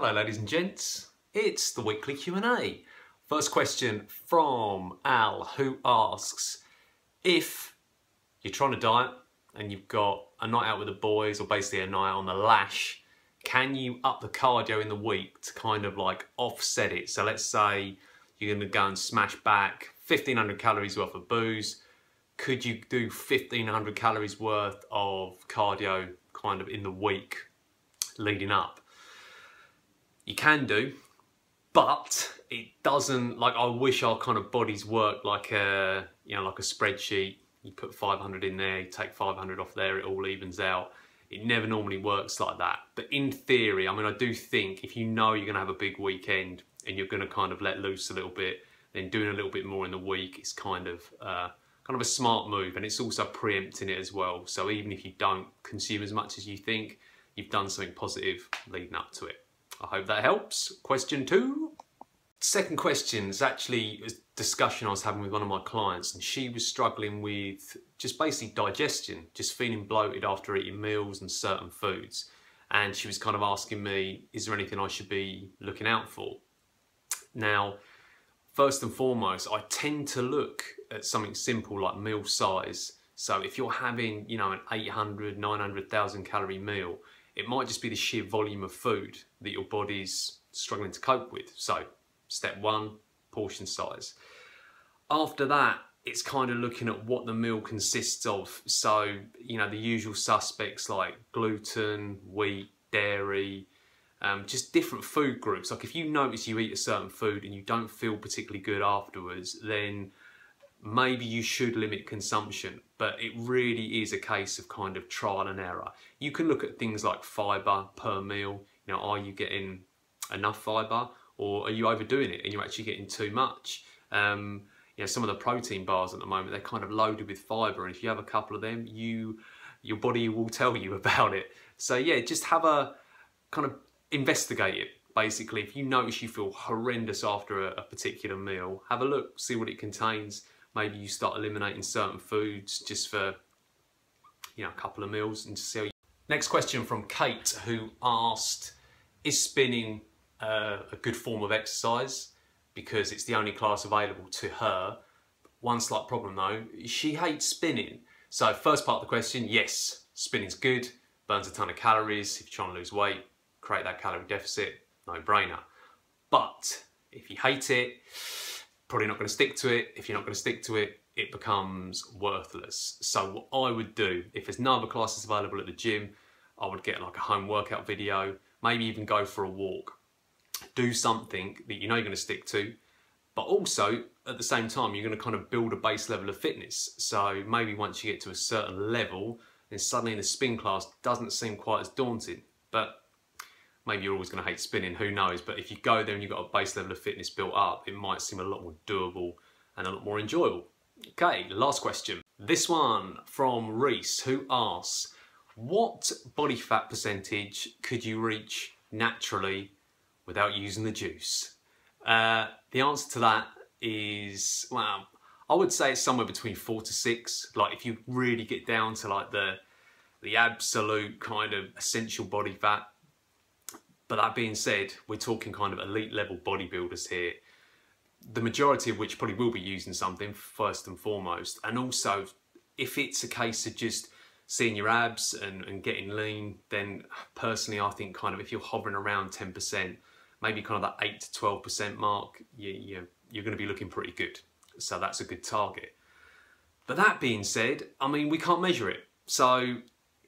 Hello ladies and gents, it's the weekly Q&A. First question from Al, who asks, if you're trying to diet and you've got a night out with the boys or basically a night on the lash, can you up the cardio in the week to kind of like offset it? So let's say you're going to go and smash back 1500 calories worth of booze. Could you do 1500 calories worth of cardio kind of in the week leading up? You can do, but it doesn't, like, I wish our kind of bodies worked like a, you know, like a spreadsheet. You put 500 in there, you take 500 off there, it all evens out. It never normally works like that. But in theory, I mean, I do think if you know you're gonna have a big weekend and you're gonna kind of let loose a little bit, then doing a little bit more in the week is kind of a smart move, and it's also preempting it as well. So even if you don't consume as much as you think, you've done something positive leading up to it. I hope that helps. Question 2. Second question is actually a discussion I was having with one of my clients, and she was struggling with just basically digestion, just feeling bloated after eating meals and certain foods. And she was kind of asking me, is there anything I should be looking out for? Now, first and foremost, I tend to look at something simple like meal size. So if you're having, you know, an 800, 900,000 calorie meal, it might just be the sheer volume of food that your body's struggling to cope with. So step 1, portion size. After that, it's kind of looking at what the meal consists of. So, you know, the usual suspects like gluten, wheat, dairy, just different food groups. Like if you notice you eat a certain food and you don't feel particularly good afterwards, then maybe you should limit consumption. But it really is a case of kind of trial and error. You can look at things like fibre per meal. You know, are you getting enough fibre, or are you overdoing it and you're actually getting too much? You know, some of the protein bars at the moment, they're kind of loaded with fibre, and if you have a couple of them, your body will tell you about it. So yeah, just have a kind of investigate it. Basically, if you notice you feel horrendous after a particular meal, have a look, see what it contains. Maybe you start eliminating certain foods just for, you know, a couple of meals and just see how you... Next question from Kate, who asked, is spinning a good form of exercise? Because it's the only class available to her. One slight problem though, she hates spinning. So first part of the question, yes, spinning's good, burns a ton of calories. If you're trying to lose weight, create that calorie deficit, no brainer. But if you hate it, probably not going to stick to it. If you're not going to stick to it, it becomes worthless. So what I would do, if there's no other classes available at the gym, I would get like a home workout video, maybe even go for a walk. Do something that you know you're going to stick to, but also at the same time, you're going to kind of build a base level of fitness. So maybe once you get to a certain level, then suddenly the spin class doesn't seem quite as daunting. But maybe you're always going to hate spinning, who knows? But if you go there and you've got a base level of fitness built up, it might seem a lot more doable and a lot more enjoyable. Okay, last question. This one from Reese, who asks, what body fat percentage could you reach naturally without using the juice? The answer to that is, well, I would say it's somewhere between 4 to 6. Like if you really get down to like the absolute kind of essential body fat. But that being said, we're talking kind of elite level bodybuilders here, the majority of which probably will be using something first and foremost. And also, if it's a case of just seeing your abs and getting lean, then personally I think kind of if you're hovering around 10%, maybe kind of that 8 to 12% mark, you're going to be looking pretty good. So that's a good target. But that being said, I mean, we can't measure it. So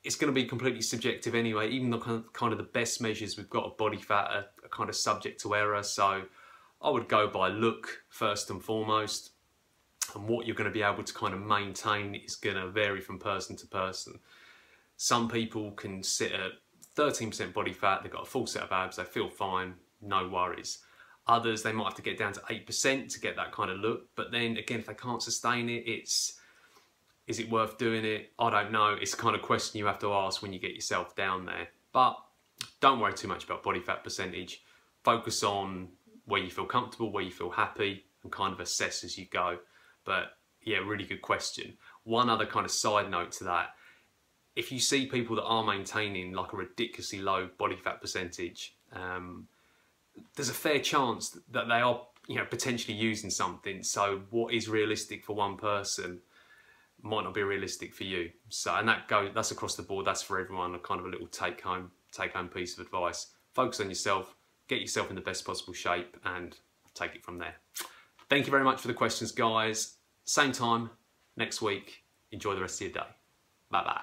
it's going to be completely subjective anyway. Even the kind of the best measures we've got of body fat are kind of subject to error. So I would go by look first and foremost. And what you're going to be able to kind of maintain is going to vary from person to person. Some people can sit at 13% body fat, they've got a full set of abs, they feel fine, no worries. Others, they might have to get down to 8% to get that kind of look. But then again, if they can't sustain it, is it worth doing it? I don't know. It's the kind of question you have to ask when you get yourself down there. But don't worry too much about body fat percentage. Focus on where you feel comfortable, where you feel happy, and kind of assess as you go. But yeah, really good question. One other kind of side note to that, if you see people that are maintaining like a ridiculously low body fat percentage, there's a fair chance that they are, you know, potentially using something. So what is realistic for one person might not be realistic for you. So, and that's across the board. That's for everyone. A kind of a little take home piece of advice. Focus on yourself, get yourself in the best possible shape, and take it from there. Thank you very much for the questions, guys. Same time next week. Enjoy the rest of your day. Bye bye.